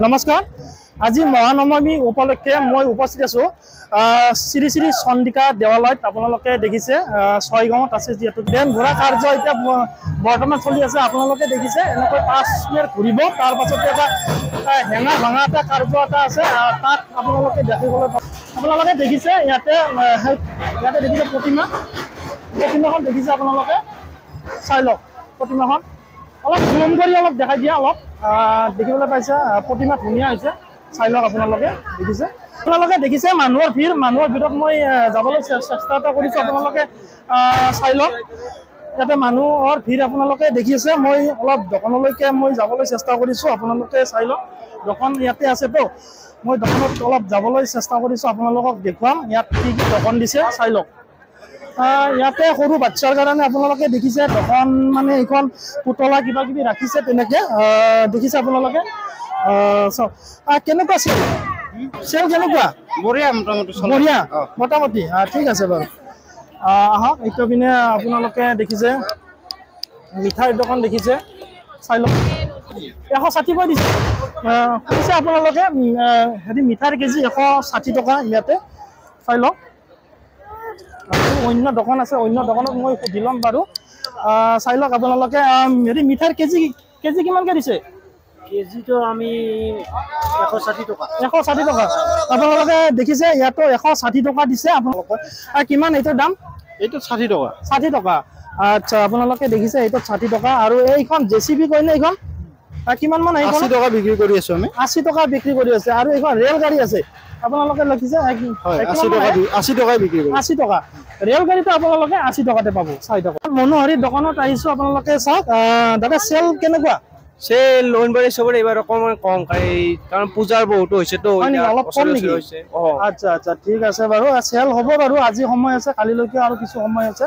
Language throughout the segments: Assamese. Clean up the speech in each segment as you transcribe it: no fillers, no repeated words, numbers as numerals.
নমস্কাৰ আজি মহানৱমী উপলক্ষে মই উপস্থিত আছো শ্ৰী শ্ৰী চন্দিকা দেৱালয়ত আপোনালোকে দেখিছে ছয়গাঁৱত আছে যেহেতু দেন ঘোৰা কাৰ্য এতিয়া বৰ্তমান চলি আছে আপোনালোকে দেখিছে এনেকৈ 5 মিনিট ঘূৰিব তাৰ পাছতে এটা হেঙা ভাঙা এটা কাৰ্য এটা আছে তাত আপোনালোকে দেখিবলৈ আপোনালোকে দেখিছে ইয়াতে দেখিছে প্ৰতিমাখন দেখিছে আপোনালোকে চাই লওক প্ৰতিমাখন অলপ জুম কৰি অলপ দেখাই দিয়া অলপ দেখিবলৈ পাইছে প্ৰতিমা ধুনীয়া হৈছে চাই লওক আপোনালোকে দেখিছে মানুহৰ ভিৰত মই যাবলৈ চেষ্টা এটা কৰিছোঁ আপোনালোকে চাই লওক ইয়াতে মানুহৰ ভিৰ আপোনালোকে দেখিছে মই অলপ দোকানলৈকে মই যাবলৈ চেষ্টা কৰিছোঁ আপোনালোকে চাই লওক দোকান ইয়াতে আছেতো মই দোকানত অলপ যাবলৈ চেষ্টা কৰিছোঁ আপোনালোকক দেখুৱাম ইয়াত কি কি দোকান দিছে চাই লওক ইয়াতে সৰু বাচ্চাৰ কাৰণে আপোনালোকে দেখিছে দোকান মানে এইখন পুতলা কিবা কিবি ৰাখিছে তেনেকে দেখিছে আপোনালোকে কেনেকুৱা চেল কেনেকুৱা বঢ়িয়া মোটামুটি ঠিক আছে বাৰু আহক এইটো পিনে আপোনালোকে দেখিছে মিঠাইৰ দোকান দেখিছে চাই লওক 160 কৈ দিছে কৈছে আপোনালোকে হেৰি মিঠাইৰ কেজি 160 টকা ইয়াতে চাই লওক অন্য দোকান আছে অন্য দোকানত মই সুধি ল'ম বাৰু চাই লওক আপোনালোকে হেৰি মিঠাইৰ কেজি কিমানকৈ দিছে কেজিটো আমি 160 টকা আপোনালোকে দেখিছে ইয়াতো 160 টকা দিছে আপোনালোকে কিমান এইটোৰ দাম এইটো 60 টকা আচ্ছা আপোনালোকে দেখিছে এইটো 60 টকা আৰু এইখন জেচিবি কয়নে এইখন কিমান মান 80 টকা বিক্ৰী কৰি আছো আমি 80 টকা বিক্ৰী কৰি আছে আৰু এইখন ৰেল গাড়ী আছে আপোনালোকে লিখিছে 80 টকা বিক্ৰী কৰি 80 টকা ৰেল গাড়ীটো আপোনালোকে 80 টকাতে পাব 6 টকা মনোহৰি দোকানত আহিছো আপোনালোকে চাওক দাদা চেল কেনেকুৱা চেল লোনবাৰী সবৰে এবাৰ অকমান কম কাৰণ পূজাৰ বহুতো হৈছে তো অলপ কম নেকি আচ্ছা আচ্ছা ঠিক আছে বাৰু চেল হ'ব বাৰু আজি সময় আছে কালিলৈকে আৰু কিছু সময় আছে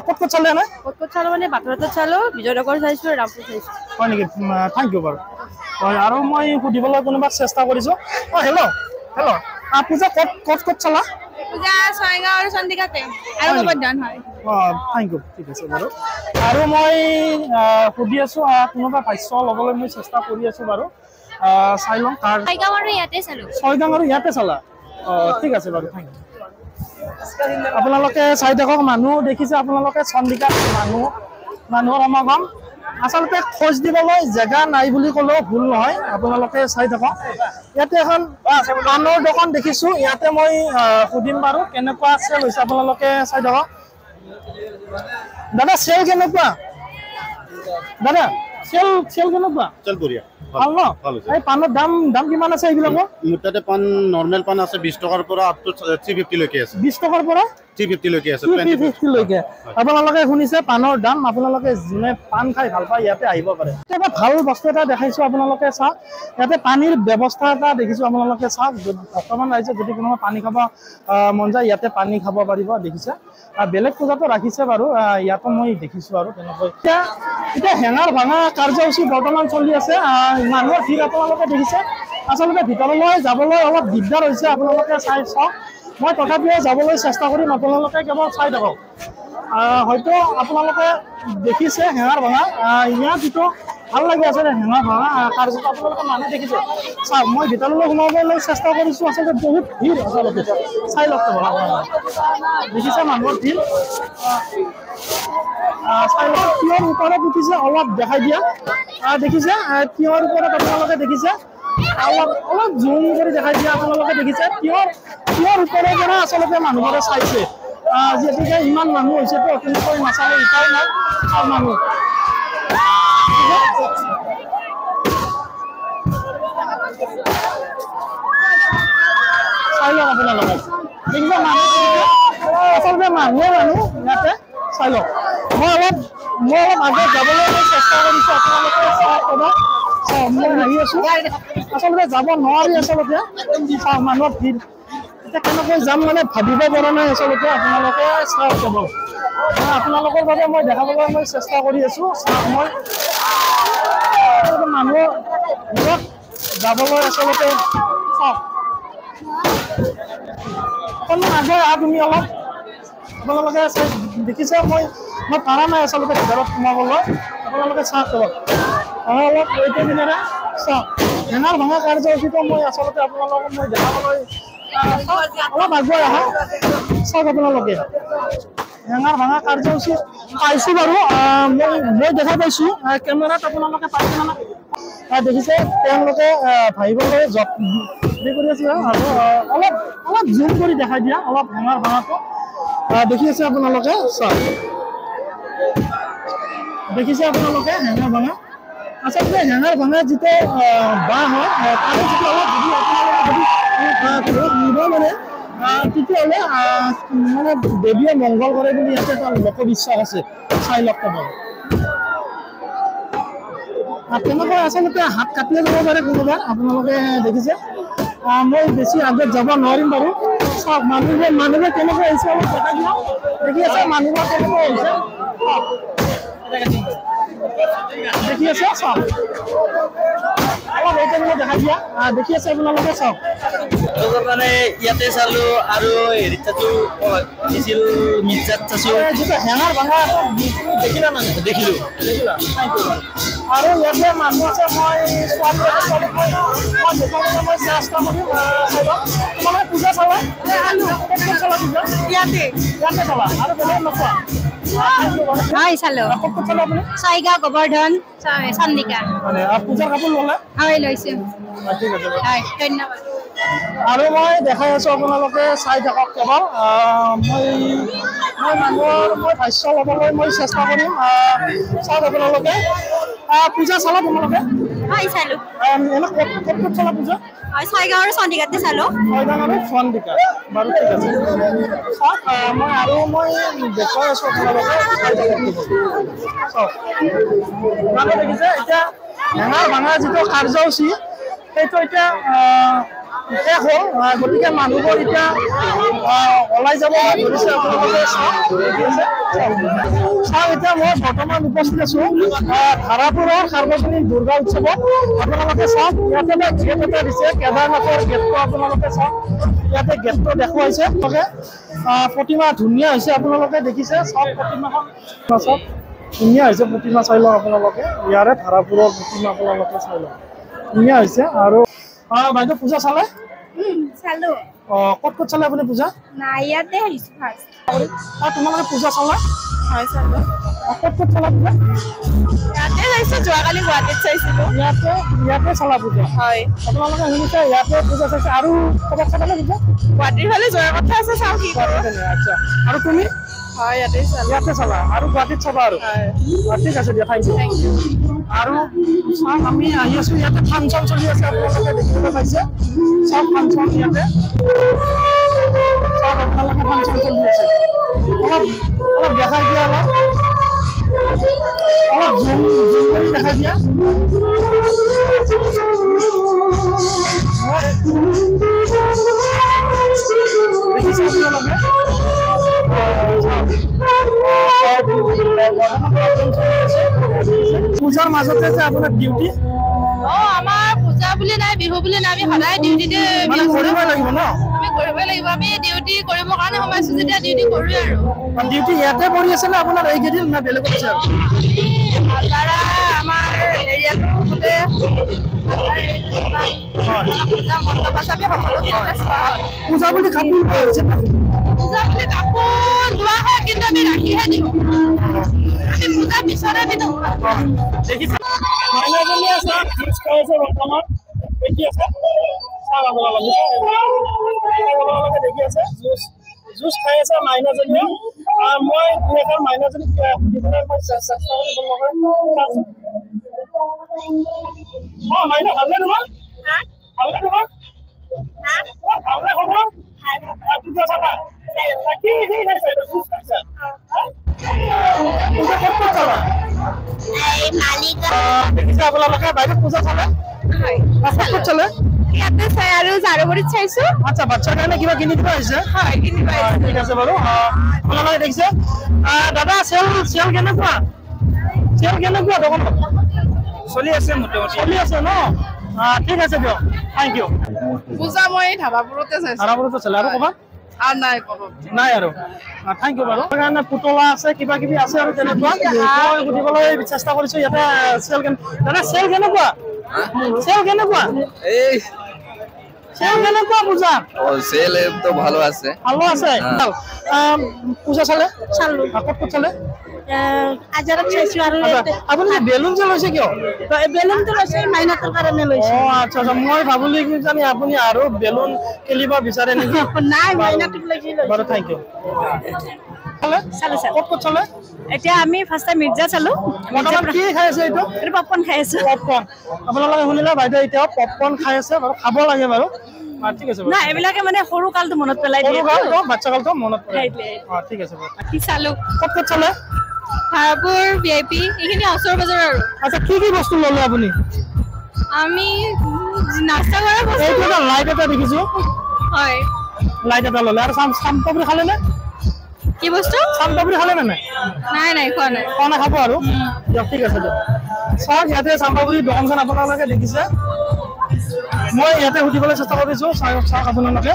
ক'ত চালে নে ক'ত চালো মানে বাটৰটো চালো বিজয়নগৰ চাইছো ৰামপুৰ চাইছো হয় নেকি থেংক ইউ বাৰু হয় আৰু মই সুধিবলৈ কোনোবাক চেষ্টা কৰিছোঁ হেল্ল' পূজা ক'ত চালা পূজা ছয়গাঁও আৰু চন্দিকাতে আৰু গোবৰ্ধন হয় থেংক ইউ ঠিক আছে বাৰু আৰু মই সুধি আছোঁ কোনোবা ভাষ্য ল'বলৈ মই চেষ্টা কৰি আছোঁ বাৰু চাই লওঁ ছয়গাঁও আৰু ইয়াতে চালা ঠিক আছে বাৰু থেংক ইউ আপোনালোকে চাই থাকক মানুহ দেখিছে আপোনালোকে চন্দিকাত মানুহৰ সমাগম আচলতে খোজ দিবলৈ জেগা নাই বুলি ক'লেও ভুল নহয় আপোনালোকে চাই থাকক ইয়াতে এখন পাণৰ দোকান দেখিছোঁ ইয়াতে মই সুধিম বাৰু কেনেকুৱা চেল হৈছে আপোনালোকে চাই থাকক দাদা চেল কেনেকুৱা দাদা চেল কেনেকুৱা চেল বঢ়িয়া ভাল ন এই পাণৰ দাম কিমান আছে এইবিলাকৰ মোৰ তাতে পাণ নৰ্মেল পাণ আছে 20 টকাৰ পৰা আপ টু 350 লৈকে আছে 20 টকাৰ পৰা 350 লৈকে আছে 350 লৈকে আপোনালোকে শুনিছে পাণৰ দাম আপোনালোকে যোনে পাণ খাই ভাল পায় ইয়াতে আহিব পাৰে এটা ভাল বস্তু এটা দেখাইছো আপোনালোকে চাওক ইয়াতে পানীৰ ব্যৱস্থা এটা দেখিছোঁ আপোনালোকে চাওক বৰ্তমান ৰাইজে যদি কোনোবা পানী খাব মন যায় ইয়াতে পানী খাব পাৰিব দেখিছে বেলেগ পূজাটো ৰাখিছে বাৰু ইয়াতো মই দেখিছোঁ আৰু তেনেকৈ এতিয়া হেঙাৰ ভাঙা কাৰ্যসূচী বৰ্তমান চলি আছে মানুহৰ ভিৰ আপোনালোকে দেখিছে আচলতে ভিতৰলৈ যাবলৈ অলপ দিগদাৰ হৈছে আপোনালোকে চাই চাওক মই তথাপিও যাবলৈ চেষ্টা কৰিম আপোনালোকে কেৱল চাই থাকক হয়তো আপোনালোকে দেখিছে হেঙাৰ ভাঙা ইয়াত যিটো ভাল লাগি আছে হেঙাৰ ভাঙা কাৰ্যটো আপোনালোকে মানুহ দেখিছে চাওক মই ভিতৰলৈ সোমাবলৈ চেষ্টা কৰিছোঁ আচলতে বহুত ভিৰ আচলতে চাই লওক দেখিছে মানুহৰ ভিৰ চাই লওক কিহৰ ওপৰত উঠিছে অলপ দেখাই দিয়া দেখিছে কিহৰ ওপৰত আপোনালোকে দেখিছে অলপ জুম কৰি দেখাই দিয়া আপোনালোকে দেখিছে কিহৰ ওপৰৰ পৰা আচলতে মানুহবোৰে চাইছে যিহেতুকে ইমান মানুহ হৈছে তো তেনেকৈ নাচালে উপায় নাই মানুহ চাই লওক আপোনালোকে দেখিছে আচলতে মানুহ ইয়াতে চাই লওক মই অলপ আগত যাবলৈ চেষ্টা কৰিছোঁ আপোনালোকে মই আহি আছোঁ আচলতে যাব নোৱাৰি আচলতে মানুহৰ ভিৰ এতিয়া কেনেকৈ যাম মানে ভাবিব পৰা নাই আচলতে আপোনালোকে চাওক কেৱল আপোনালোকৰ বাবে মই দেখাবলৈ মই চেষ্টা কৰি আছোঁ মই মানুহৰ ভিৰত যাবলৈ আচলতে চাওক অকণমান আগে তুমি অলপ আপোনালোকে দেখিছে মই পাৰা নাই আচলতে ভিতৰত সোমাবলৈ আপোনালোকে চাওক অলপ অলপ এইটো দিনেৰে চাওক হেঙাৰ ভাঙা কাৰ্যসূচীটো মই আচলতে আপোনালোকক মই দেখাবলৈ অলপ আগুৱাই আহা চাওক আপোনালোকে হেঙাৰ ভাঙা কাৰ্যসূচী পাইছোঁ বাৰু মই দেখা পাইছোঁ কেমেৰাত আপোনালোকে পাইছে মানে দেখিছে তেওঁলোকে ভাবিবলৈ যত্ন কৰি আছে আৰু অলপ জুম কৰি দেখাই দিয়া অলপ হেঙাৰ ভাঙাটো দেখি আছে আপোনালোকে চাওক দেখিছে আপোনালোকে হেঙাৰ ভাঙা আচলতে হেঙাৰ ভাঙা যিটো বাঁহ হয় তাৰে যিটো অলপ যদি আপোনালোকে নিব মানে তেতিয়াহ'লে মানে দেৱীয়ে মংগল কৰে বুলি ইয়াতে এটা লোকবিশ্বাস আছে চাই লওক তেনেকৈ আচলতে হাত কাটিয়ে যাব পাৰে কোনোবাই আপোনালোকে দেখিছে মই বেছি আগত যাব নোৱাৰিম বাৰু চাওক মানুহবোৰ কেনেকৈ আহিছে অলপ দেখাই দিয়ক দেখি আছে মানুহবোৰ কেনেকৈ আহিছে দেখি আছে চাওক অলপ এই তেনেকৈ দেখাই দিয়া দেখি আছে আপোনালোকে চাওক মানে ইয়াতে চালো আৰু হেৰিত চাইছো দিছিল মিৰ্জাত চাইছো যিটো হেঙাৰ ভাঙা দেখিলা মানে দেখিলো আৰু ইয়াতে মানুহ আছে মই দেখাবলৈ চেষ্টা কৰিম তোমালোকে পূজা চালা চালা পূজা ইয়াতে চালা আৰু বেলেগ নোচোৱা হয় চালো ক'ত চালা আপুনি চাইগাঁও গোবৰ্ধন চন্দিকা মানে পূজাৰ কাপোৰ ল'লা হয় লৈছো ঠিক আছে হয় ধন্যবাদ আৰু মই দেখাই আছো আপোনালোকে চাই থাকক কেৱল মই ভাষ্য ল'বলৈ মই চেষ্টা কৰিম চাওক আপোনালোকে পূজা চালা তোমালোকে হয় চালো এনে ক'ত চালা পূজা হয় চাইগাঁও আৰু চন্দিকাতে চালো ছয়গাঁও আৰু চন্দিকা বাৰু ঠিক আছে চাওক মই দেখুৱাই আছো আপোনালোকে চাই থাকক চাওক আপোনালোকে দেখিছে এতিয়া হেঙাৰ ভাঙা যিটো কাৰ্যসূচী সেইটো এতিয়া শেষ হ'ল গতিকে মানুহবোৰ এতিয়া ওলাই যাব ধৰিছে আপোনালোকে চাওক এতিয়া মই বৰ্তমান উপস্থিত আছো ধাৰাপুৰৰ সাৰ্বজনীন দুৰ্গা উৎসৱত আপোনালোকে চাওক ইয়াতে এটা গেট এটা দিছে কেদাৰনাথৰ গেটটো আপোনালোকে চাওক ইয়াতে গেটটো দেখুৱাইছে প্ৰতিমা ধুনীয়া হৈছে আপোনালোকে দেখিছে চাওক প্ৰতিমাখন চাওক ধুনীয়া হৈছে প্ৰতিমা চাই লওক আপোনালোকে ইয়াৰে ধাৰাপুৰৰ প্ৰতিমা আপোনালোকে চাই লওক ধুনীয়া হৈছে আৰু বাইদেউ পূজা চালে চালো ক'ত চালে আপুনি পূজা নাই ইয়াতে আহিছো ফাৰ্ষ্ট তোমালোকে পূজা চালা হয় চালো ক'ত চালা পূজা ইয়াতে চাইছো যোৱাকালি গুৱাহাটীত চাইছিলো ইয়াতে চালা পূজা হয় আপোনালোকে শুনিছে ইয়াতে পূজা চাইছে আৰু ক'ৰবাত চালে পূজা গুৱাহাটীৰ ফালে যোৱাৰ কথা আছে চাওঁ কি কৰো আচ্ছা আৰু তুমি হয় ইয়াতে চালো ইয়াতে চালা আৰু গুৱাহাটীত চাবা আৰু ঠিক আছে দিয়া থেংক ইউ আৰু চাওক আমি আহি আছো ইয়াতে ফাংচন চলি আছে আপোনালোকে দেখিবলৈ পাইছে চাওক ফাংচন ইয়াতে চাওক আপোনালোকে ফাংচন চলি আছে অলপ দেখাই দিয়া অলপ জুম কৰি দেখাই দিয়া দেখিছে আপোনালোকে পূজাৰ মাজতে যে আপোনাৰ ডিউটি আমাৰ পূজা বুলি নাই বিহু বুলি নাই আমি সদায় ডিউটিতে কৰিবই লাগিব ন আমি কৰিবই লাগিব আমি ডিউটি কৰিবৰ কাৰণে সোমাইছো যেতিয়া ডিউটি কৰোঁ আৰু ডিউটি ইয়াতে কৰি আছে নে আপোনাৰ এইকেইদিন না বেলেগত আছে ভালদাৰা আমাৰ এৰিয়াটো পূজা মণ্ডপ আছে আমি সকলো পূজা বুলি কাপোৰ পূজা বুলি কাপোৰ লোৱা হয় কিন্তু আমি ৰাখিহে দিওঁ আমি পূজা পিছতে দিওঁ দেখিছে মাইনাজনী আছে জুচ খাই আছে বৰ্তমান দেখি আছে চাওক আপোনালোকে দেখি আছে জুচ খাই আছে মাইনাজনীয়ে মই দুই এখন মাইনাজনীক সুধিবলৈ মই চেষ্টা কৰিব মাইনা ভালনে তোমাৰ ভালনে তোমাৰ ভালনে খবৰ পূজা চাবা কি খাইছা জুচ খাইছা পূজা ক'ত চাবা দেখিছে আপোনালোকে বাইদেউ পূজা চালে ক'ত চালে ইয়াতে চাই আৰু জাৰুবাৰীত চাইছো আচ্ছা বাচ্চাৰ কাৰণে কিবা কিনি দিব আহিছে হয় কিনিব ঠিক আছে বাৰু আপোনালোকে দেখিছে দাদা চেল কেনেকুৱা দোকানত চলি আছে মোটামুটি চলি আছে ন ঠিক আছে দিয়ক থেংক ইউ পূজা মই ধাবাপুৰতে চাইছো ধাৰাপুৰতে চালে আৰু ক'ৰবাত আৰু নাই ক'ব নাই আৰু থেংক ইউ বাৰু কাৰণে পুতলা আছে কিবা কিবি আছে আৰু তেনেকুৱা মই সুধিবলৈ চেষ্টা কৰিছো ইয়াতে চেল কেনেকুৱা চেল কেনেকুৱা এই চেল কেনেকুৱা পূজা সেল তো ভালো আছে ভালো আছে পূজা চলে ক'ত চলে আজাৰত চাইছো আৰু আপুনি বেলুন যে লৈছে কিয় বেলুনটো লৈছে মাইনাটোৰ কাৰণে লৈছো আচ্ছা আচ্ছা মই ভাবিলো কি জানি আপুনি আৰু বেলুন খেলিব বিচাৰে নেকি নাই মাইনাটোক লৈছে বাৰু থেংক ইউ চালো ক'ত চলে এতিয়া আমি ফাৰ্ষ্ট টাইম মিৰ্জা চালো বৰ্তমান কি খাই আছে এইটো এইটো পপকৰ্ণ খাই আছো পপকৰ্ণ আপোনালোকে শুনিলে বাইদেউ এতিয়াও পপকৰ্ণ খাই আছে বাৰু খাব লাগে বাৰু ঠিক আছে না এইবিলাকে মানে সৰু কালটো মনত পেলাই দিয়ে বাচ্চা কালটো মনত পেলাই ঠিক আছে কি চালো ক'ত চলে ভাৰাপুৰ ভিআইপি এইখিনি ওচৰ পাজৰ আৰু আচ্ছা কি বস্তু ল'লে আপুনি আমি নাস্তা কৰা বস্তু এইটো এটা লাইট এটা দেখিছো হয় লাইট এটা ল'লে আৰু চামপাপড়ি খালে নে কি বস্তু চামপাপড়ি খালে নে নাই নাই খোৱা নাই খাব আৰু দিয়ক ঠিক আছে দিয়ক চাওক ইয়াতে চামপাপড়ি দোকানখন আপোনালোকে দেখিছে মই ইয়াতে সুধিবলৈ চেষ্টা কৰিছো চাওক আপোনালোকে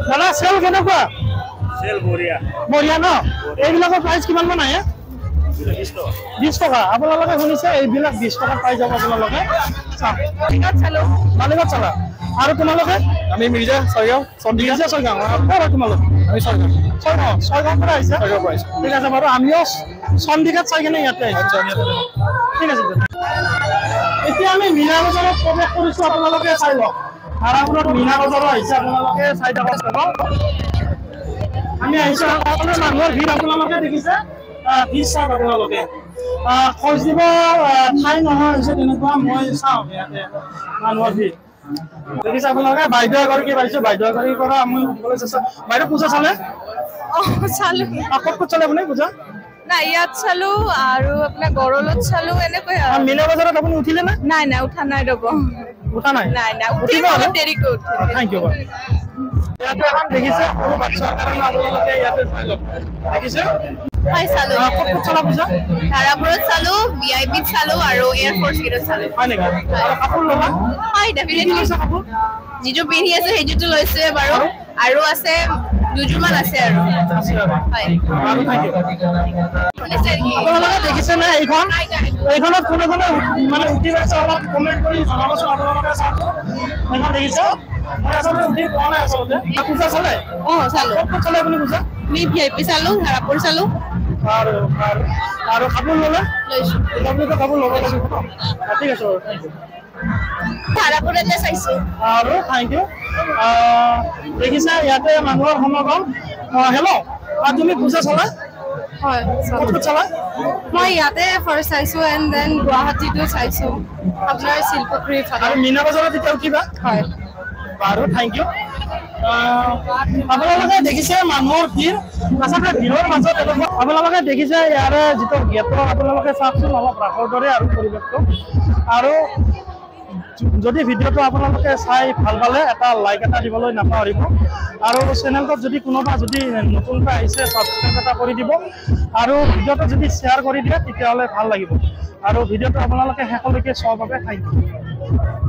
দাদা চেল কেনেকুৱা সেল বঢ়িয়া বঢ়িয়া ন এইবিলাকৰ প্ৰাইচ কিমান মান আহে 20 টকা আপোনালোকে শুনিছে এইবিলাক 20 টকাত পাই যাব আপোনালোকে চাওক মালিগাঁৱত চালা আৰু তোমালোকে আমি মিৰ্জা ছয়গাঁও ছয়গাঁও ক'ৰ তোমালোক আমি ছয়গাঁৱৰ পৰা আহিছে ঠিক আছে বাৰু আমিও চণ্ডিগড়ত চাই কিনে ইয়াতে আহিছোঁ ঠিক আছে এতিয়া আমি মীনা বজাৰত প্ৰৱেশ কৰিছোঁ আপোনালোকে চাই লওক ভাৰাপুৰত মীনা বজাৰো আহিছে আপোনালোকে চাই থাকক আমি আহিছোঁ মানুহৰ ভিৰ আপোনালোকে দেখিছে ভিৰ চাওক আপোনালোকে খোজ দিব ঠাই নোহোৱা হৈছে তেনেকুৱা মই চাওঁ ইয়াতে মানুহৰ ভিৰ দেখিছে আপোনালোকে বাইদেউ এগৰাকী পাইছোঁ বাইদেউ এগৰাকীৰ পৰা আমি সুধিবলৈ চেষ্টা বাইদেউ পূজা চালে চালো ক'ত চালে আপুনি পূজা না ইয়াত চালো আৰু আপোনাৰ গড়লত চালো এনেকৈ আৰু মীনা বজাৰত আপুনি উঠিলে নে নাই উঠা নাই ৰ'ব উঠা নাই উঠিব অলপ দেৰিকৈ থেংক ইউ ইয়াতে এখন দেখিছে সৰু বাচ্চাৰ কাৰণে আপোনালোকে ইয়াতে চাই লওক দেখিছে হয় চালো ক'ত চালা পূজা ভাৰাপুৰত চালো ভিআইপিত চালো আৰু এয়াৰফৰ্চ গেটত চালো হয় নেকি আৰু কাপোৰ ল'লা হয় ডেফিনেটলি কাপোৰ যিটো পিন্ধি আছে সেইটোতো লৈছোৱে বাৰু আৰু আছে দুযোৰমান আছে আৰু হয় আৰু থেংক ইউ আপোনালোকে দেখিছে নে এইখনত কোনে মানে উঠি গৈছে অলপ কমেণ্ট কৰি জনাবচোন আপোনালোকে চাওক এইখন দেখিছে মই আচলতে উঠি পোৱা নাই আচলতে পূজা চালে চালো ক'ত চালে আপুনি পূজা আমি ভিআইপি চালো ভাৰাপুৰ চালো আৰু কাপোৰ ল'লে লৈছো আপুনিতো কাপোৰ ল'ব লাগিব ন ঠিক আছে বাৰু থেংক ইউ ভাৰাপুৰতে চাইছো আৰু থেংক ইউ দেখিছে ইয়াতে মানুহৰ সমাগম হেল্ল' তুমি পূজা চালা হয় ক'ত চালা মই ইয়াতে ফাৰ্ষ্ট চাইছো এণ্ড দেন গুৱাহাটীতো চাইছো আপোনাৰ শিলপুখুৰী আৰু মীনা বজাৰত এতিয়া উঠিবা হয় বাৰু থেংক ইউ আপোনালোকে দেখিছে মানুহৰ ভিৰ আচলতে ভিৰৰ মাজত আপোনালোকে দেখিছে ইয়াৰে যিটো গেটৰ আপোনালোকে চাওকচোন অলপ ৰাসৰ দৰে আৰু পৰিৱেশটো আৰু যদি ভিডিঅ'টো আপোনালোকে চাই ভাল পালে এটা লাইক এটা দিবলৈ নাপাহৰিব আৰু চেনেলটোত যদি কোনোবা যদি নতুনকৈ আহিছে ছাবস্ক্ৰাইব এটা কৰি দিব আৰু ভিডিঅ'টো যদি শ্বেয়াৰ কৰি দিয়ে তেতিয়াহ'লে ভাল লাগিব আৰু ভিডিঅ'টো আপোনালোকে শেষলৈকে চোৱাৰ বাবে থেংক ইউ